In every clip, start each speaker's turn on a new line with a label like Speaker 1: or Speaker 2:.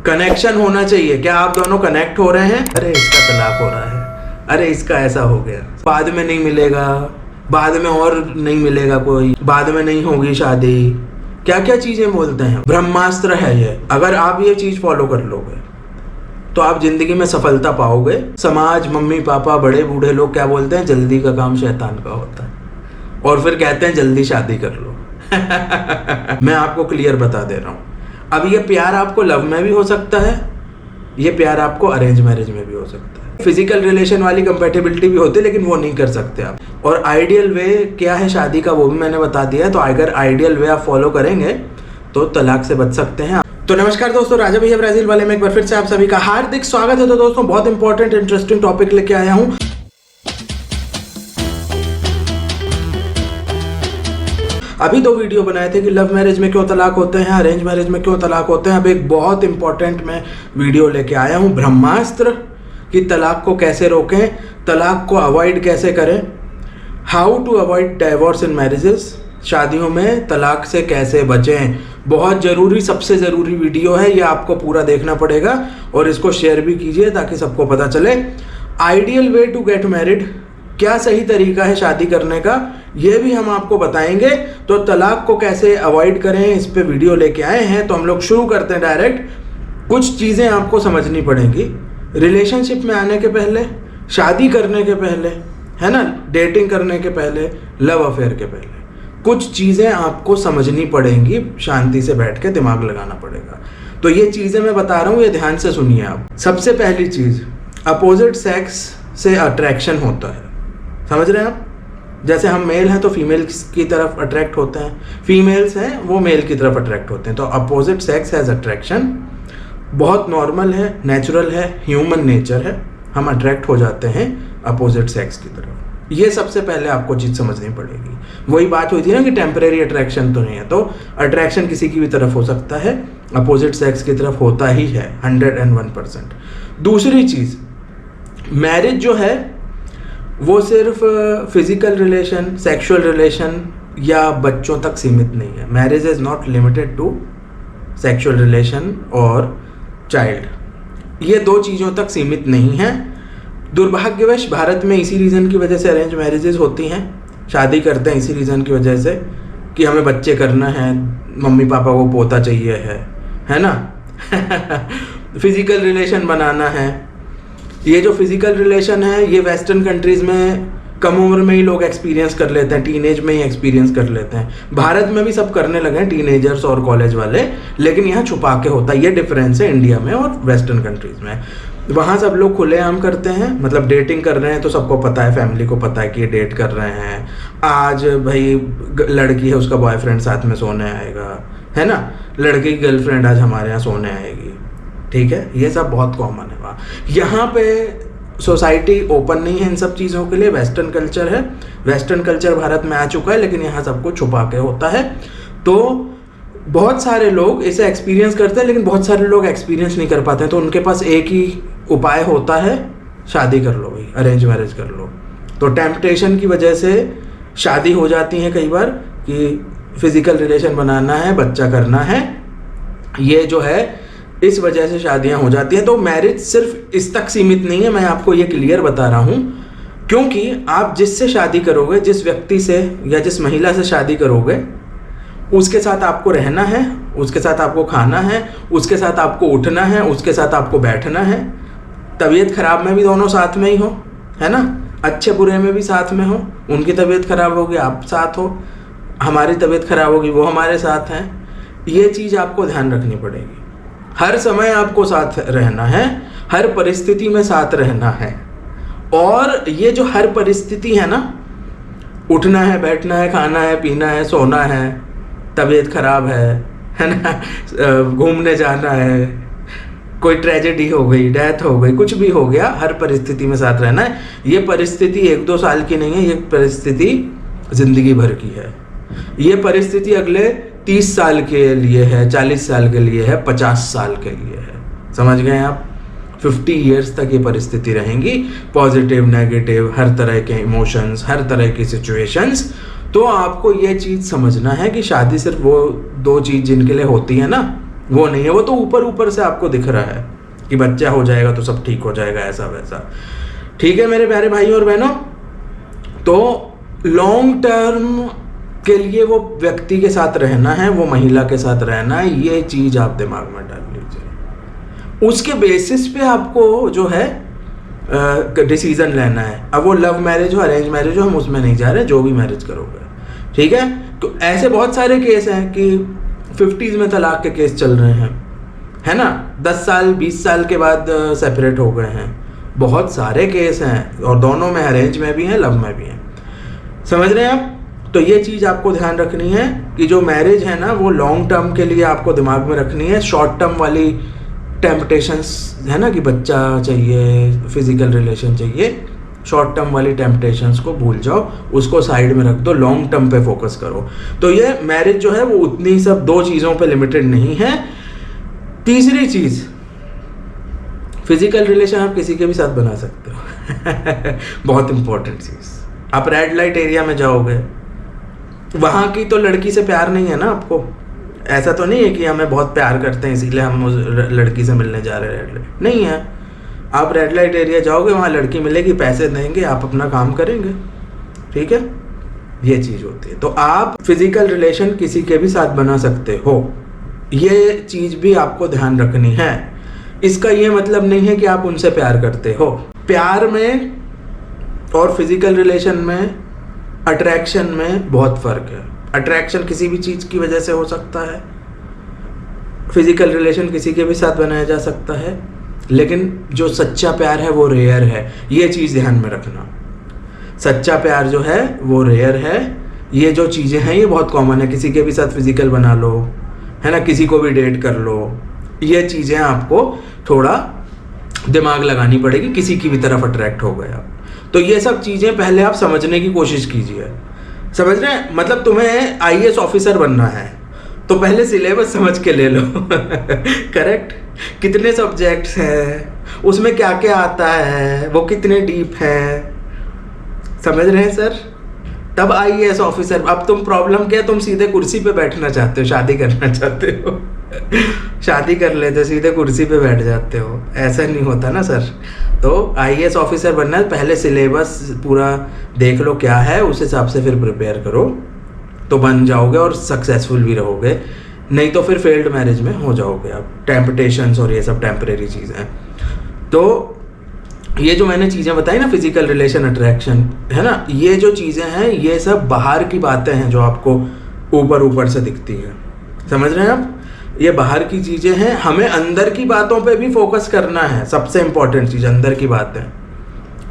Speaker 1: Connection होना चाहिए। क्या आप दोनों कनेक्ट हो रहे हैं? अरे इसका तलाक हो रहा है, अरे इसका ऐसा हो गया, बाद में नहीं मिलेगा, बाद में और नहीं मिलेगा कोई, बाद में नहीं होगी शादी, क्या क्या चीजें बोलते हैं। ब्रह्मास्त्र है ये। अगर आप ये चीज फॉलो कर लोगे तो आप जिंदगी में सफलता पाओगे। समाज, मम्मी पापा, बड़े बूढ़े लोग क्या बोलते हैं? जल्दी का काम शैतान का होता है, और फिर कहते हैं जल्दी शादी कर लो। मैं आपको क्लियर बता दे रहा हूं, अब ये प्यार आपको लव में भी हो सकता है, ये प्यार आपको अरेंज मैरिज में भी हो सकता है। फिजिकल रिलेशन वाली कंपेटिबिलिटी भी होती है, लेकिन वो नहीं कर सकते आप। और आइडियल वे क्या है शादी का, वो भी मैंने बता दिया है। तो अगर आइडियल वे आप फॉलो करेंगे तो तलाक से बच सकते हैं। तो नमस्कार दोस्तों, राजा भैया ब्राजील वाले में एक बार फिर से आप सभी का हार्दिक स्वागत है। तो दोस्तों, बहुत इंपॉर्टेंट इंटरेस्टिंग टॉपिक लेके आया हूं। अभी 2 वीडियो बनाए थे कि लव मैरिज में क्यों तलाक होते हैं, अरेंज मैरिज में क्यों तलाक होते हैं। अब एक बहुत इंपॉर्टेंट मैं वीडियो लेके आया हूं, ब्रह्मास्त्र कि तलाक को कैसे रोकें, तलाक को अवॉइड कैसे करें, how to avoid divorce in marriages, शादियों में तलाक से कैसे बचें। बहुत ज़रूरी, सबसे ज़रूरी वीडियो है ये, आपको पूरा देखना पड़ेगा और इसको शेयर भी कीजिए ताकि सबको पता चले। Ideal way to get married, क्या सही तरीका है शादी करने का, ये भी हम आपको बताएंगे। तो तलाक को कैसे अवॉइड करें, इस पे वीडियो लेके आए हैं। तो हम लोग शुरू करते हैं डायरेक्ट। कुछ चीज़ें आपको समझनी पड़ेंगी रिलेशनशिप में आने के पहले, शादी करने के पहले, है ना, डेटिंग करने के पहले, लव अफेयर के पहले कुछ चीज़ें आपको समझनी पड़ेंगी। शांति से बैठ के दिमाग लगाना पड़ेगा। तो ये चीज़ें मैं बता रहा हूँ, ये ध्यान से सुनिए आप। सबसे पहली चीज़, अपोजिट सेक्स से अट्रैक्शन होता है। समझ रहे हैं आप? जैसे हम मेल हैं तो फीमेल की तरफ अट्रैक्ट होते हैं, फीमेल्स हैं वो मेल की तरफ अट्रैक्ट होते हैं। तो अपोजिट सेक्स हैज़ अट्रैक्शन, बहुत नॉर्मल है, नेचुरल है, ह्यूमन नेचर है, हम अट्रैक्ट हो जाते हैं अपोजिट सेक्स की तरफ। ये सबसे पहले आपको चीज़ समझनी पड़ेगी। वही बात हुई थी ना कि टेम्परेरी अट्रैक्शन तो नहीं है, तो अट्रैक्शन किसी की भी तरफ हो सकता है, अपोजिट सेक्स की तरफ होता ही है 101%। दूसरी चीज़, मैरिज जो है वो सिर्फ फिजिकल रिलेशन, सेक्सुअल रिलेशन या बच्चों तक सीमित नहीं है। Marriage is not limited to sexual relation और चाइल्ड, ये 2 चीज़ों तक सीमित नहीं है। दुर्भाग्यवश भारत में इसी रीज़न की वजह से अरेंज मैरिजेस होती हैं, शादी करते हैं इसी रीज़न की वजह से कि हमें बच्चे करना है, मम्मी पापा को पोता चाहिए है ना। फिजिकल रिलेशन बनाना है। ये जो फिजिकल रिलेशन है ये वेस्टर्न कंट्रीज़ में कम उम्र में ही लोग एक्सपीरियंस कर लेते हैं, टीनेज में ही एक्सपीरियंस कर लेते हैं। भारत में भी सब करने लगे हैं, टीनेजर्स और कॉलेज वाले, लेकिन यहाँ छुपा के होता है। ये डिफरेंस है इंडिया में और वेस्टर्न कंट्रीज़ में। वहाँ सब लोग खुलेआम करते हैं, मतलब डेटिंग कर रहे हैं तो सबको पता है, फैमिली को पता है कि ये डेट कर रहे हैं। आज भाई लड़की है, उसका बॉयफ्रेंड साथ में सोने आएगा, है ना, लड़की की गर्लफ्रेंड आज हमारे यहाँ सोने आएगी, ठीक है। ये सब बहुत कॉमन है वहाँ। यहाँ पे सोसाइटी ओपन नहीं है इन सब चीज़ों के लिए, वेस्टर्न कल्चर है, वेस्टर्न कल्चर भारत में आ चुका है, लेकिन यहाँ सब कुछ छुपा के होता है। तो बहुत सारे लोग इसे एक्सपीरियंस करते हैं, लेकिन बहुत सारे लोग एक्सपीरियंस नहीं कर पाते हैं। तो उनके पास एक ही उपाय होता है, शादी कर लो भाई, अरेंज मैरिज कर लो। तो टेम्पटेशन की वजह से शादी हो जाती है कई बार कि फिजिकल रिलेशन बनाना है, बच्चा करना है, ये जो है इस वजह से शादियां हो जाती हैं। तो मैरिज सिर्फ इस तक सीमित नहीं है, मैं आपको ये क्लियर बता रहा हूँ, क्योंकि आप जिससे शादी करोगे, जिस व्यक्ति से या जिस महिला से शादी करोगे, उसके साथ आपको रहना है, उसके साथ आपको खाना है, उसके साथ आपको उठना है, उसके साथ आपको बैठना है। तबीयत खराब में भी दोनों साथ में ही हो, है ना, अच्छे बुरे में भी साथ में हो। उनकी तबीयत खराब होगी, आप साथ हो, हमारी तबीयत खराब होगी, वो हमारे साथ हैं। ये चीज़ आपको ध्यान रखनी पड़ेगी। हर समय आपको साथ रहना है, हर परिस्थिति में साथ रहना है। और ये जो हर परिस्थिति है ना, उठना है, बैठना है, खाना है, पीना है, सोना है, तबीयत खराब है ना, घूमने जाना है, कोई ट्रेजेडी हो गई, डेथ हो गई, कुछ भी हो गया, हर परिस्थिति में साथ रहना है। ये परिस्थिति 1-2 साल की नहीं है, ये परिस्थिति जिंदगी भर की है। ये परिस्थिति अगले 30 साल के लिए है, 40 साल के लिए है, 50 साल के लिए है। समझ गए आप? 50 ईयर्स तक ये परिस्थिति रहेंगी, पॉजिटिव नेगेटिव, हर तरह के इमोशंस, हर तरह की सिचुएशंस। तो आपको ये चीज़ समझना है कि शादी सिर्फ वो 2 चीज़ जिनके लिए होती है ना, वो नहीं है, वो तो ऊपर ऊपर से आपको दिख रहा है कि बच्चा हो जाएगा तो सब ठीक हो जाएगा, ऐसा वैसा। ठीक है मेरे प्यारे भाई और बहनों, तो लॉन्ग टर्म के लिए वो व्यक्ति के साथ रहना है, वो महिला के साथ रहना है, ये चीज आप दिमाग में डाल लीजिए। उसके बेसिस पे आपको जो है डिसीजन लेना है। अब वो लव मैरिज हो, अरेंज मैरिज हो, हम उसमें नहीं जा रहे, जो भी मैरिज करोगे, ठीक है। तो ऐसे बहुत सारे केस हैं कि 50s में तलाक के केस चल रहे हैं, है ना, 10 साल 20 साल के बाद सेपरेट हो गए हैं, बहुत सारे केस हैं, और दोनों में अरेंज में भी हैं, लव में भी हैं, समझ रहे हैं आप। तो ये चीज़ आपको ध्यान रखनी है कि जो मैरिज है ना, वो लॉन्ग टर्म के लिए आपको दिमाग में रखनी है। शॉर्ट टर्म वाली टेम्पटेशंस है ना, कि बच्चा चाहिए, फिजिकल रिलेशन चाहिए, शॉर्ट टर्म वाली टेम्पटेशंस को भूल जाओ, उसको साइड में रख दो, लॉन्ग टर्म पे फोकस करो। तो ये मैरिज जो है वो उतनी सब 2 चीज़ों पे लिमिटेड नहीं है। तीसरी चीज़, फिजिकल रिलेशन आप किसी के भी साथ बना सकते हो बहुत इंपॉर्टेंट चीज़। आप रेड लाइट एरिया में जाओगे, वहाँ की तो लड़की से प्यार नहीं है ना आपको, ऐसा तो नहीं है कि हमें बहुत प्यार करते हैं इसीलिए हम उस लड़की से मिलने जा रहे हैं, रेड लाइट नहीं है। आप रेड लाइट एरिया जाओगे, वहाँ लड़की मिलेगी, पैसे देंगे, आप अपना काम करेंगे, ठीक है, ये चीज़ होती है। तो आप फिजिकल रिलेशन किसी के भी साथ बना सकते हो, ये चीज़ भी आपको ध्यान रखनी है। इसका ये मतलब नहीं है कि आप उनसे प्यार करते हो। प्यार में और फिजिकल रिलेशन में, अट्रैक्शन में बहुत फ़र्क है। अट्रैक्शन किसी भी चीज़ की वजह से हो सकता है, फिजिकल रिलेशन किसी के भी साथ बनाया जा सकता है, लेकिन जो सच्चा प्यार है वो रेयर है, ये चीज़ ध्यान में रखना। सच्चा प्यार जो है वो रेयर है। ये जो चीज़ें हैं ये बहुत कॉमन है, किसी के भी साथ फिजिकल बना लो, है ना, किसी को भी डेट कर लो, ये चीज़ें आपको थोड़ा दिमाग लगानी पड़ेगी, किसी की भी तरफ अट्रैक्ट हो गए आप। तो ये सब चीज़ें पहले आप समझने की कोशिश कीजिए, समझ रहे हैं। मतलब तुम्हें IAS ऑफिसर बनना है तो पहले सिलेबस समझ के ले लो करेक्ट, कितने सब्जेक्ट्स हैं, उसमें क्या क्या आता है, वो कितने डीप है, समझ रहे हैं सर, तब IAS ऑफिसर। अब तुम प्रॉब्लम क्या है, तुम सीधे कुर्सी पे बैठना चाहते हो, शादी करना चाहते हो शादी कर लेते सीधे कुर्सी पे बैठ जाते हो, ऐसा नहीं होता ना सर। तो IAS ऑफिसर बनना है, पहले सिलेबस पूरा देख लो क्या है, उस हिसाब से फिर प्रिपेयर करो, तो बन जाओगे और सक्सेसफुल भी रहोगे। नहीं तो फिर फेल्ड मैरिज में हो जाओगे आप। टेम्पटेशंस और ये सब टेम्परेरी चीज़ें हैं। तो ये जो मैंने चीज़ें बताई ना, फिजिकल रिलेशन, अट्रैक्शन, है ना, ये जो चीज़ें हैं ये सब बाहर की बातें हैं जो आपको ऊपर ऊपर से दिखती हैं, समझ रहे हैं आप। ये बाहर की चीज़ें हैं, हमें अंदर की बातों पे भी फोकस करना है। सबसे इम्पोर्टेंट चीज़ अंदर की बातें,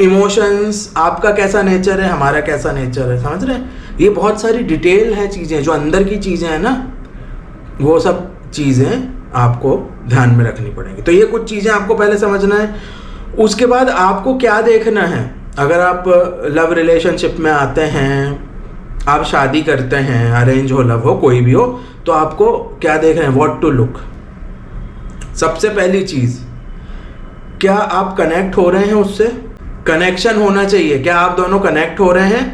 Speaker 1: इमोशंस, आपका कैसा नेचर है, हमारा कैसा नेचर है, समझ रहे हैं। ये बहुत सारी डिटेल है चीज़ें, जो अंदर की चीज़ें हैं ना, वो सब चीज़ें आपको ध्यान में रखनी पड़ेंगी। तो ये कुछ चीज़ें आपको पहले समझना है। उसके बाद आपको क्या देखना है, अगर आप लव रिलेशनशिप में आते हैं, आप शादी करते हैं, अरेंज हो लव हो कोई भी हो, तो आपको क्या देखना है, व्हाट टू लुक। सबसे पहली चीज़, क्या आप कनेक्ट हो रहे हैं उससे, कनेक्शन होना चाहिए। क्या आप दोनों कनेक्ट हो रहे हैं।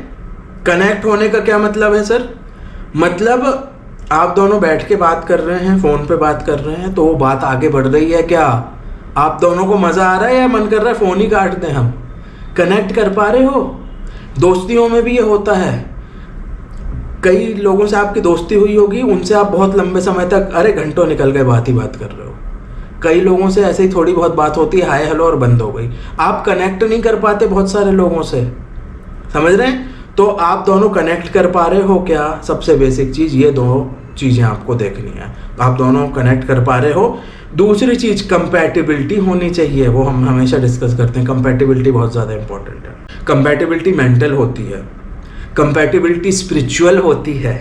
Speaker 1: कनेक्ट होने का क्या मतलब है सर, मतलब आप दोनों बैठ के बात कर रहे हैं, फ़ोन पे बात कर रहे हैं, तो वो बात आगे बढ़ रही है क्या, आप दोनों को मज़ा आ रहा है या मन कर रहा है फ़ोन ही काट दें हम। कनेक्ट कर पा रहे हो। दोस्तियों में भी ये होता है, कई लोगों से आपकी दोस्ती हुई होगी, उनसे आप बहुत लंबे समय तक, अरे घंटों निकल गए बात ही बात कर रहे हो। कई लोगों से ऐसे ही थोड़ी बहुत बात होती है, हाय हेलो और बंद हो गई। आप कनेक्ट नहीं कर पाते बहुत सारे लोगों से, समझ रहे हैं। तो आप दोनों कनेक्ट कर पा रहे हो क्या, सबसे बेसिक चीज़, ये दो चीज़ें आपको देखनी है। आप दोनों कनेक्ट कर पा रहे हो। दूसरी चीज़, कंपैटिबिलिटी होनी चाहिए, वो हम हमेशा डिस्कस करते हैं। कंपैटिबिलिटी बहुत ज़्यादा इंपॉर्टेंट है। कंपैटिबिलिटी मेंटल होती है, कंपैटिबिलिटी स्पिरिचुअल होती है,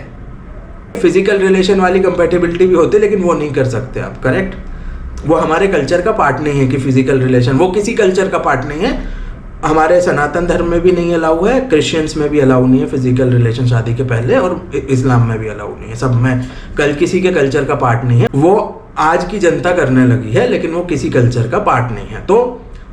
Speaker 1: फिजिकल रिलेशन वाली कंपैटिबिलिटी भी होती है, लेकिन वो नहीं कर सकते आप, करेक्ट। वो हमारे कल्चर का पार्ट नहीं है कि फिजिकल रिलेशन, वो किसी कल्चर का पार्ट नहीं है। हमारे सनातन धर्म में भी नहीं अलाउ है, क्रिश्चियंस में भी अलाउ नहीं है फिजिकल रिलेशन शादी के पहले, और इस्लाम में भी अलाउ नहीं है। सब में किसी के कल्चर का पार्ट नहीं है। वो आज की जनता करने लगी है, लेकिन वो किसी कल्चर का पार्ट नहीं है। तो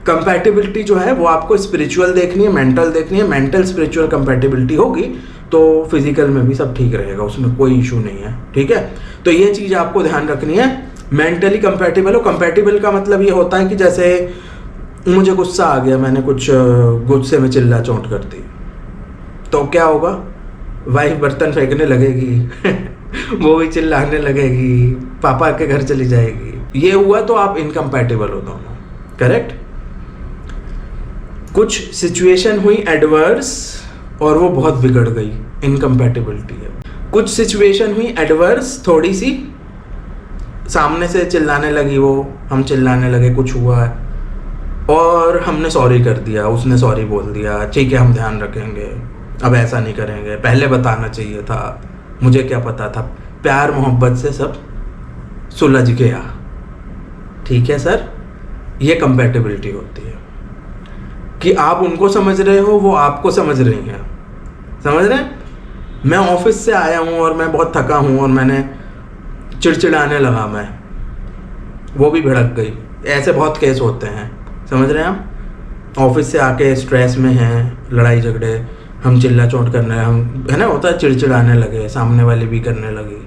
Speaker 1: कंपैटिबिलिटी जो है वो आपको स्पिरिचुअल देखनी है, मेंटल देखनी है। मेंटल स्पिरिचुअल कंपैटिबिलिटी होगी तो फिजिकल में भी सब ठीक रहेगा, उसमें कोई इशू नहीं है, ठीक है। तो ये चीज़ आपको ध्यान रखनी है। मेंटली कंपैटिबल हो। कंपैटिबल का मतलब ये होता है कि जैसे मुझे गुस्सा आ गया, मैंने कुछ गुस्से में चिल्ला चोट कर दी, तो क्या होगा, वाइफ बर्तन फेंकने लगेगी वो भी चिल्लाने लगेगी, पापा के घर चली जाएगी। ये हुआ तो आप इनकम्पैटिबल हो दोनों, करेक्ट। कुछ सिचुएशन हुई एडवर्स और वो बहुत बिगड़ गई, इनकम्पैटिबिलिटी है। कुछ सिचुएशन हुई एडवर्स, थोड़ी सी सामने से चिल्लाने लगी वो, हम चिल्लाने लगे, कुछ हुआ है और हमने सॉरी कर दिया, उसने सॉरी बोल दिया, ठीक है हम ध्यान रखेंगे, अब ऐसा नहीं करेंगे, पहले बताना चाहिए था, मुझे क्या पता था। प्यार मोहब्बत से सब सुलझ गया, ठीक है सर। ये कंपैटिबिलिटी होती है कि आप उनको समझ रहे हो, वो आपको समझ रही हैं, समझ रहे हैं। मैं ऑफिस से आया हूँ और मैं बहुत थका हूँ और मैंने चिड़चिड़ाने लगा, मैं वो भी भड़क गई, ऐसे बहुत केस होते हैं, समझ रहे हैं आप। ऑफिस से आके स्ट्रेस में हैं, लड़ाई झगड़े, हम चिल्ला चोट करने, हम है ना, होता है चिड़चिड़ाने लगे, सामने वाले भी करने लगी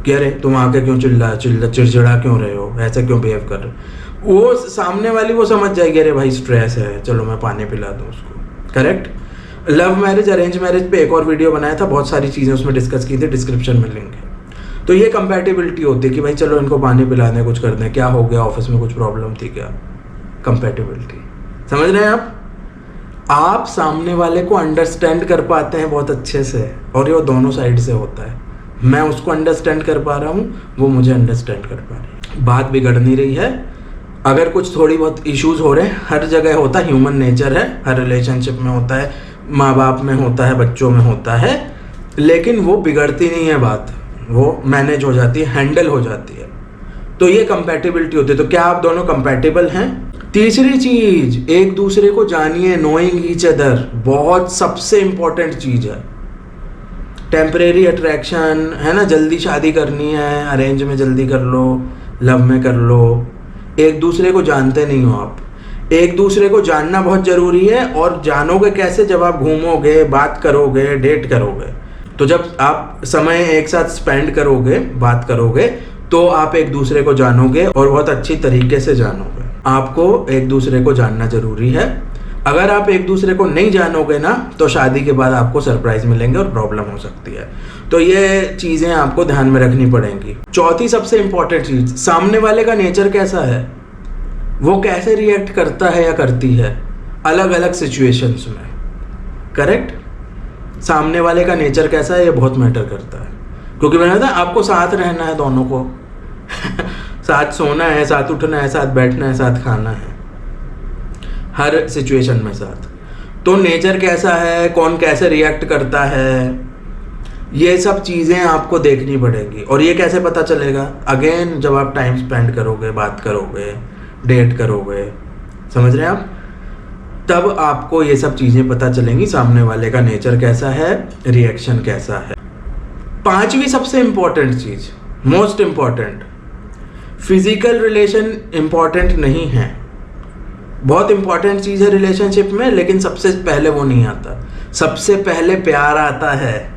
Speaker 1: कि अरे तुम आके क्यों चिड़चिड़ा क्यों रहे हो, ऐसे क्यों बिहेव कर रहे हो। वो सामने वाली वो समझ जाएगी, अरे भाई स्ट्रेस है, चलो मैं पानी पिला दूँ उसको, correct. Love marriage arrange marriage पे एक और वीडियो बनाया था, बहुत सारी चीज़ें उसमें डिस्कस की थी, डिस्क्रिप्शन में लिंक है। तो ये कंपैटिबिलिटी होती है कि भाई चलो इनको पानी पिला दें, कुछ कर दें, क्या हो गया, ऑफिस में कुछ प्रॉब्लम थी क्या, कंपैटिबिलिटी, समझ रहे हैं आप सामने वाले को अंडरस्टैंड कर पाते हैं बहुत अच्छे से, और ये दोनों साइड से होता है। मैं उसको अंडरस्टैंड कर पा रहा हूँ, वो मुझे अंडरस्टैंड कर पा रही है, बात बिगड़ नहीं रही है। अगर कुछ थोड़ी बहुत इश्यूज हो रहे हैं, हर जगह होता है, ह्यूमन नेचर है, हर रिलेशनशिप में होता है, माँ बाप में होता है, बच्चों में होता है, लेकिन वो बिगड़ती नहीं है बात, वो मैनेज हो जाती है, हैंडल हो जाती है। तो ये कंपैटिबिलिटी होती है। तो क्या आप दोनों कंपैटिबल हैं? तीसरी चीज, एक दूसरे को जानिए, नोइंग ईच अदर, बहुत सबसे इंपॉर्टेंट चीज है। टेम्परेरी अट्रैक्शन है ना, जल्दी शादी करनी है, अरेंज में जल्दी कर लो, लव में कर लो, एक दूसरे को जानते नहीं हो आप। एक दूसरे को जानना बहुत जरूरी है, और जानोगे कैसे, जब आप घूमोगे, बात करोगे, डेट करोगे। तो जब आप समय एक साथ स्पेंड करोगे, बात करोगे, तो आप एक दूसरे को जानोगे और बहुत अच्छी तरीके से जानोगे। आपको एक दूसरे को जानना जरूरी है। अगर आप एक दूसरे को नहीं जानोगे ना, तो शादी के बाद आपको सरप्राइज मिलेंगे और प्रॉब्लम हो सकती है। तो ये चीजें आपको ध्यान में रखनी पड़ेंगी। चौथी सबसे इंपॉर्टेंट चीज, सामने वाले का नेचर कैसा है, वो कैसे रिएक्ट करता है या करती है अलग अलग सिचुएशंस में, करेक्ट। सामने वाले का नेचर कैसा है, ये बहुत मैटर करता है, क्योंकि मैंने बताया आपको साथ रहना है दोनों को साथ सोना है, साथ उठना है, साथ बैठना है, साथ खाना है, हर सिचुएशन में साथ। तो नेचर कैसा है, कौन कैसे रिएक्ट करता है, ये सब चीज़ें आपको देखनी पड़ेगी। और ये कैसे पता चलेगा, अगेन जब आप टाइम स्पेंड करोगे, बात करोगे, डेट करोगे, समझ रहे हैं आप, तब आपको ये सब चीज़ें पता चलेंगी, सामने वाले का नेचर कैसा है, रिएक्शन कैसा है। पांचवी सबसे इंपॉर्टेंट चीज, most important, physical relation important नहीं है, बहुत इंपॉर्टेंट चीज है रिलेशनशिप में, लेकिन सबसे पहले वो नहीं आता। सबसे पहले प्यार आता है,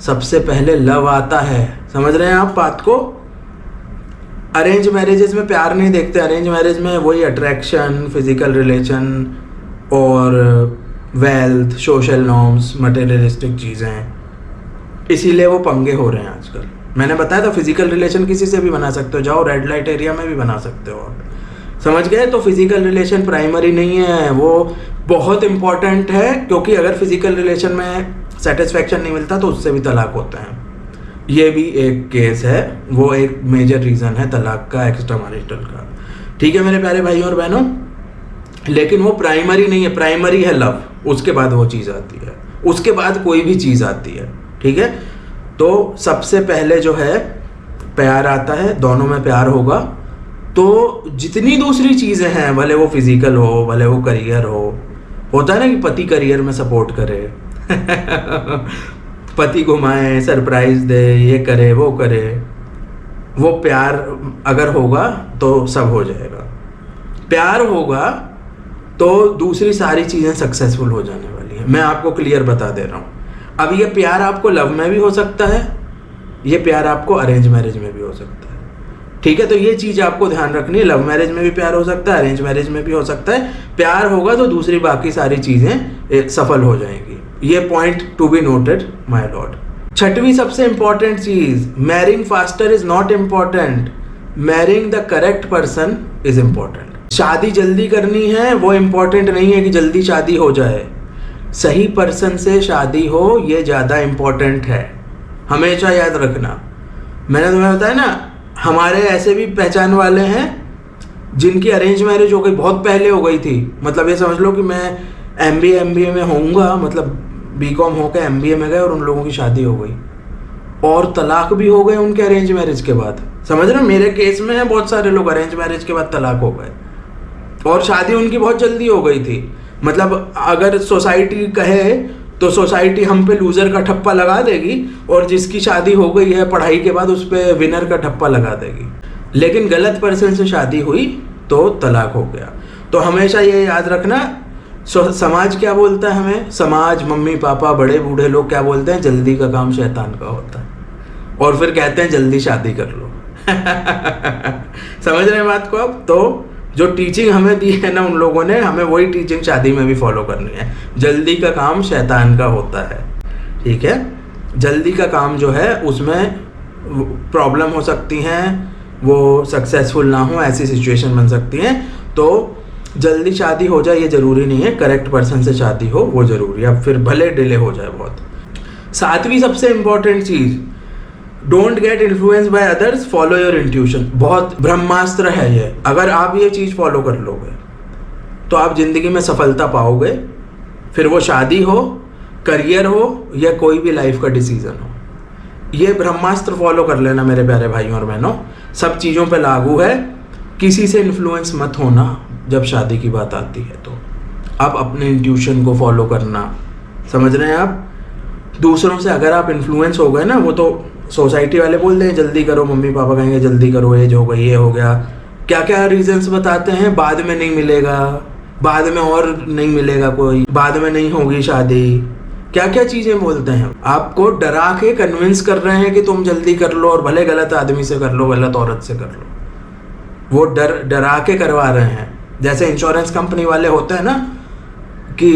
Speaker 1: सबसे पहले लव आता है, समझ रहे हैं आप बात को। अरेंज मैरिजेस में प्यार नहीं देखते, अरेंज मैरिज में वही अट्रैक्शन, फिजिकल रिलेशन और वेल्थ, सोशल नॉर्म्स, मटेरियलिस्टिक चीज़ें, इसीलिए वो पंगे हो रहे हैं आजकल। मैंने बताया था फिजिकल रिलेशन किसी से भी बना सकते हो, जाओ रेड लाइट एरिया में भी बना सकते हो आप, समझ गए। तो फिजिकल रिलेशन प्राइमरी नहीं है, वो बहुत इंपॉर्टेंट है, क्योंकि अगर फिजिकल रिलेशन में सेटिस्फैक्शन नहीं मिलता तो उससे भी तलाक होते हैं। ये भी एक केस है, वो एक मेजर रीज़न है तलाक का, एक्स्ट्रा मैरिटल का, ठीक है मेरे प्यारे भाइयों और बहनों। लेकिन वो प्राइमरी नहीं है, प्राइमरी है लव, उसके बाद वो चीज़ आती है, उसके बाद कोई भी चीज़ आती है, ठीक है। तो सबसे पहले जो है प्यार आता है, दोनों में प्यार होगा तो जितनी दूसरी चीज़ें हैं, भले वो फिजिकल हो, भले वो करियर हो, होता है ना कि पति करियर में सपोर्ट करे पति घुमाए, सरप्राइज दे, ये करे वो करे, वो प्यार अगर होगा तो सब हो जाएगा। प्यार होगा तो दूसरी सारी चीज़ें सक्सेसफुल हो जाने वाली है, मैं आपको क्लियर बता दे रहा हूँ। अब ये प्यार आपको लव में भी हो सकता है, ये प्यार आपको अरेंज मैरिज में भी हो सकता है। ठीक है, तो ये चीज आपको ध्यान रखनी है। लव मैरिज में भी प्यार हो सकता है, अरेंज मैरिज में भी हो सकता है। प्यार होगा तो दूसरी बाकी सारी चीजें सफल हो जाएंगी। ये point to be noted my Lord. छठवीं सबसे इंपॉर्टेंट चीज, marrying faster is not important, marrying the correct person is important. शादी जल्दी करनी है वो इम्पॉर्टेंट नहीं है कि जल्दी शादी हो जाए, सही पर्सन से शादी हो ये ज़्यादा इम्पॉर्टेंट है, हमेशा याद रखना। मैंने तुम्हें बताया ना, हमारे ऐसे भी पहचान वाले हैं जिनकी अरेंज मैरिज हो गई, बहुत पहले हो गई थी। मतलब ये समझ लो कि मैं MBA में होऊंगा, मतलब BCom होकर MBA में गए और उन लोगों की शादी हो गई और तलाक भी हो गए उनके अरेंज मैरिज के बाद। समझ रहे हो, मेरे केस में है बहुत सारे लोग अरेंज मैरिज के बाद तलाक हो गए और शादी उनकी बहुत जल्दी हो गई थी। मतलब अगर सोसाइटी कहे तो सोसाइटी हम पे लूजर का ठप्पा लगा देगी और जिसकी शादी हो गई है पढ़ाई के बाद उस पे विनर का ठप्पा लगा देगी। लेकिन गलत पर्सन से शादी हुई तो तलाक हो गया। तो हमेशा ये याद रखना, समाज क्या बोलता है हमें, समाज, मम्मी पापा, बड़े बूढ़े लोग क्या बोलते हैं, जल्दी का काम शैतान का होता है, और फिर कहते हैं जल्दी शादी कर लो। समझ रहे हैं बात को अब? तो जो टीचिंग हमें दी है ना उन लोगों ने, हमें वही टीचिंग शादी में भी फॉलो करनी है। जल्दी का काम शैतान का होता है, ठीक है। जल्दी का काम जो है उसमें प्रॉब्लम हो सकती हैं, वो सक्सेसफुल ना हो, ऐसी सिचुएशन बन सकती हैं। तो जल्दी शादी हो जाए ये ज़रूरी नहीं है, करेक्ट पर्सन से शादी हो वो ज़रूरी है, अब फिर भले डिले हो जाए बहुत। सातवीं सबसे important cheese, don't get influence by others, follow your intuition. बहुत ब्रह्मास्त्र है ये। अगर आप ये चीज़ फॉलो कर लोगे तो आप ज़िंदगी में सफलता पाओगे, फिर वो शादी हो, करियर हो या कोई भी लाइफ का डिसीजन हो। ये ब्रह्मास्त्र फॉलो कर लेना मेरे प्यारे भाइयों और बहनों, सब चीज़ों पे लागू है। किसी से इन्फ्लुएंस मत होना जब शादी की बात आती है, तो आप अपने इंट्यूशन को फॉलो करना। समझ रहे हैं आप? दूसरों से अगर आप इन्फ्लुएंस हो गए ना, वो तो सोसाइटी वाले बोल दें जल्दी करो, मम्मी पापा कहेंगे जल्दी करो, एज हो गई, ये हो गया, क्या क्या रीजंस बताते हैं, बाद में नहीं मिलेगा, बाद में और नहीं मिलेगा कोई, बाद में नहीं होगी शादी, क्या क्या चीजें बोलते हैं। आपको डरा के कन्विंस कर रहे हैं कि तुम जल्दी कर लो, और भले गलत आदमी से कर लो, गलत औरत से कर लो, वो डरा के करवा रहे हैं। जैसे इंश्योरेंस कंपनी वाले होते हैं ना कि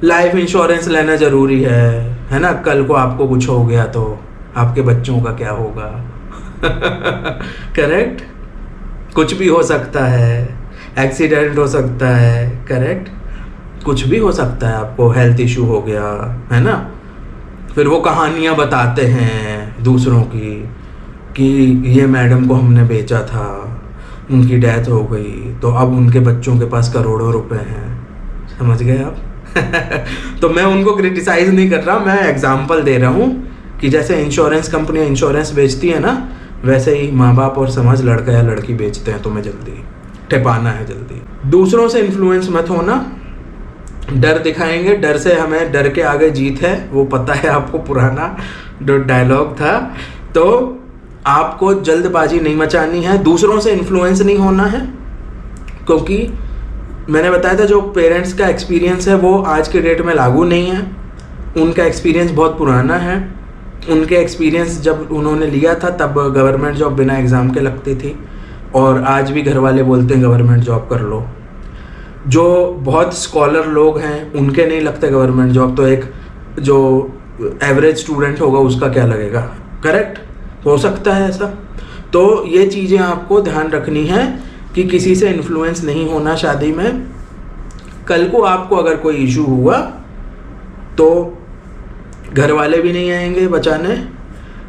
Speaker 1: लाइफ इंश्योरेंस लेना जरूरी है ना, कल को आपको कुछ हो गया तो आपके बच्चों का क्या होगा। करेक्ट, कुछ भी हो सकता है, एक्सीडेंट हो सकता है, करेक्ट, कुछ भी हो सकता है, आपको हेल्थ इशू हो गया है ना। फिर वो कहानियाँ बताते हैं दूसरों की कि ये मैडम को हमने बेचा था, उनकी डेथ हो गई, तो अब उनके बच्चों के पास करोड़ों रुपए हैं। समझ गए आप? तो मैं उनको क्रिटिसाइज नहीं कर रहा, मैं एग्जाम्पल दे रहा हूँ कि जैसे इंश्योरेंस कंपनियाँ इंश्योरेंस बेचती है ना, वैसे ही माँ बाप और समाज लड़का या लड़की बेचते हैं, तुम्हें जल्दी ठेपाना है जल्दी। दूसरों से इन्फ्लुएंस मत होना, डर दिखाएंगे, डर से हमें, डर के आगे जीत है, वो पता है आपको, पुराना जो डायलॉग था। तो आपको जल्दबाजी नहीं मचानी है, दूसरों से इन्फ्लुएंस नहीं होना है, क्योंकि मैंने बताया था जो पेरेंट्स का एक्सपीरियंस है वो आज के डेट में लागू नहीं है, उनका एक्सपीरियंस बहुत पुराना है। उनके एक्सपीरियंस जब उन्होंने लिया था तब गवर्नमेंट जॉब बिना एग्ज़ाम के लगती थी, और आज भी घर वाले बोलते हैं गवर्नमेंट जॉब कर लो। जो बहुत स्कॉलर लोग हैं उनके नहीं लगते गवर्नमेंट जॉब, तो एक जो एवरेज स्टूडेंट होगा उसका क्या लगेगा। करेक्ट, हो सकता है ऐसा। तो ये चीज़ें आपको ध्यान रखनी है कि किसी से इन्फ्लुएंस नहीं होना शादी में। कल को आपको अगर कोई इशू हुआ तो घर वाले भी नहीं आएंगे बचाने,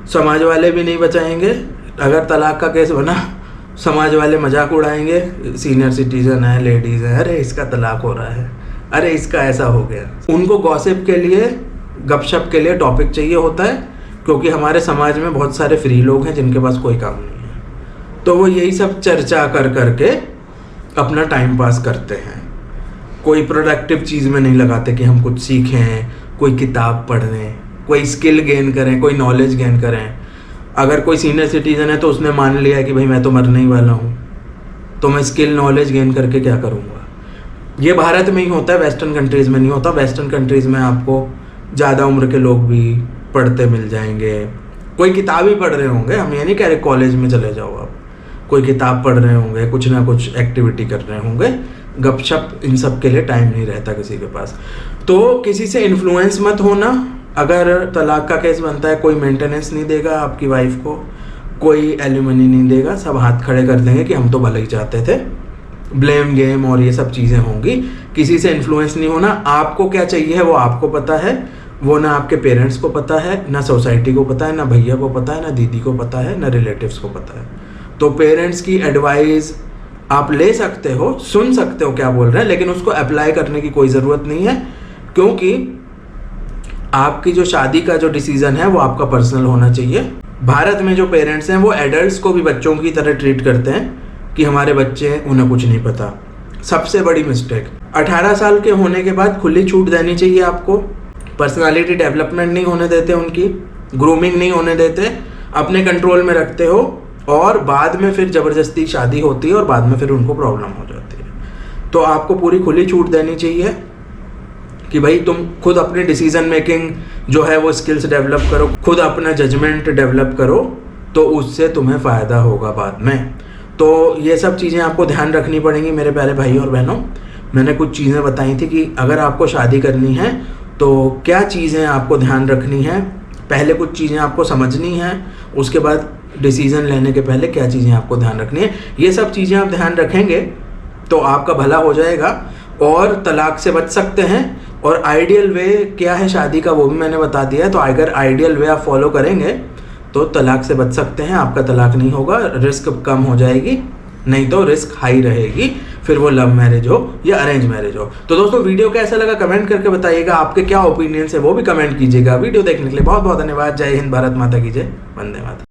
Speaker 1: समाज वाले भी नहीं बचाएंगे। अगर तलाक का केस बना, समाज वाले मजाक उड़ाएंगे, सीनियर सिटीजन है, लेडीज़ है, अरे इसका तलाक हो रहा है, अरे इसका ऐसा हो गया। उनको गॉसिप के लिए, गपशप के लिए टॉपिक चाहिए होता है, क्योंकि हमारे समाज में बहुत सारे फ्री लोग हैं जिनके पास कोई काम नहीं है, तो वो यही सब चर्चा कर करके अपना टाइम पास करते हैं। कोई प्रोडक्टिव चीज़ में नहीं लगाते कि हम कुछ सीखें, कोई किताब पढ़ें, कोई स्किल गेन करें, कोई नॉलेज गेन करें। अगर कोई सीनियर सिटीज़न है तो उसने मान लिया कि भाई मैं तो मरने ही वाला हूँ, तो मैं स्किल नॉलेज गेन करके क्या करूँगा। ये भारत में ही होता है, वेस्टर्न कंट्रीज़ में नहीं होता। वेस्टर्न कंट्रीज़ में आपको ज़्यादा उम्र के लोग भी पढ़ते मिल जाएंगे, कोई किताब ही पढ़ रहे होंगे। हम ये नहीं कह रहे कॉलेज में चले जाओ आप, कोई किताब पढ़ रहे होंगे, कुछ ना कुछ एक्टिविटी कर रहे होंगे, गपशप इन सब के लिए टाइम नहीं रहता किसी के पास। तो किसी से इन्फ्लुएंस मत होना। अगर तलाक का केस बनता है, कोई मेंटेनेंस नहीं देगा आपकी वाइफ को, कोई एलिमनी नहीं देगा, सब हाथ खड़े कर देंगे कि हम तो भले ही चाहते थे। ब्लेम गेम और ये सब चीज़ें होंगी। किसी से इन्फ्लुएंस नहीं होना। आपको क्या चाहिए है वो आपको पता है, वो ना आपके पेरेंट्स को पता है, ना सोसाइटी को पता है, ना भैया को पता है, ना दीदी को पता है, ना रिलेटिव्स को पता है। तो पेरेंट्स की एडवाइस आप ले सकते हो, सुन सकते हो क्या बोल रहे हैं, लेकिन उसको अप्लाई करने की कोई ज़रूरत नहीं है, क्योंकि आपकी जो शादी का जो डिसीज़न है वो आपका पर्सनल होना चाहिए। भारत में जो पेरेंट्स हैं वो एडल्ट्स को भी बच्चों की तरह ट्रीट करते हैं कि हमारे बच्चे हैं, उन्हें कुछ नहीं पता। सबसे बड़ी मिस्टेक। 18 साल के होने के बाद खुली छूट देनी चाहिए आपको। पर्सनालिटी डेवलपमेंट नहीं होने देते, उनकी ग्रूमिंग नहीं होने देते, अपने कंट्रोल में रखते हो, और बाद में फिर ज़बरदस्ती शादी होती है और बाद में फिर उनको प्रॉब्लम हो जाती है। तो आपको पूरी खुली छूट देनी चाहिए कि भाई तुम खुद अपनी डिसीजन मेकिंग जो है वो स्किल्स डेवलप करो, खुद अपना जजमेंट डेवलप करो, तो उससे तुम्हें फ़ायदा होगा बाद में। तो ये सब चीज़ें आपको ध्यान रखनी पड़ेंगी मेरे प्यारे भाई और बहनों। मैंने कुछ चीज़ें बताई थी कि अगर आपको शादी करनी है तो क्या चीज़ें आपको ध्यान रखनी है। पहले कुछ चीज़ें आपको समझनी है, उसके बाद डिसीज़न लेने के पहले क्या चीज़ें आपको ध्यान रखनी है। ये सब चीज़ें आप ध्यान रखेंगे तो आपका भला हो जाएगा और तलाक से बच सकते हैं। और आइडियल वे क्या है शादी का वो भी मैंने बता दिया है। तो अगर आइडियल वे आप फॉलो करेंगे तो तलाक से बच सकते हैं, आपका तलाक नहीं होगा, रिस्क कम हो जाएगी। नहीं तो रिस्क हाई रहेगी, फिर वो लव मैरिज हो या अरेंज मैरिज हो। तो दोस्तों वीडियो कैसा लगा कमेंट करके बताइएगा, आपके क्या ओपिनियंस है वो भी कमेंट कीजिएगा। वीडियो देखने के लिए बहुत बहुत धन्यवाद। जय हिंद, भारत माता की जय, वंदे मातरम।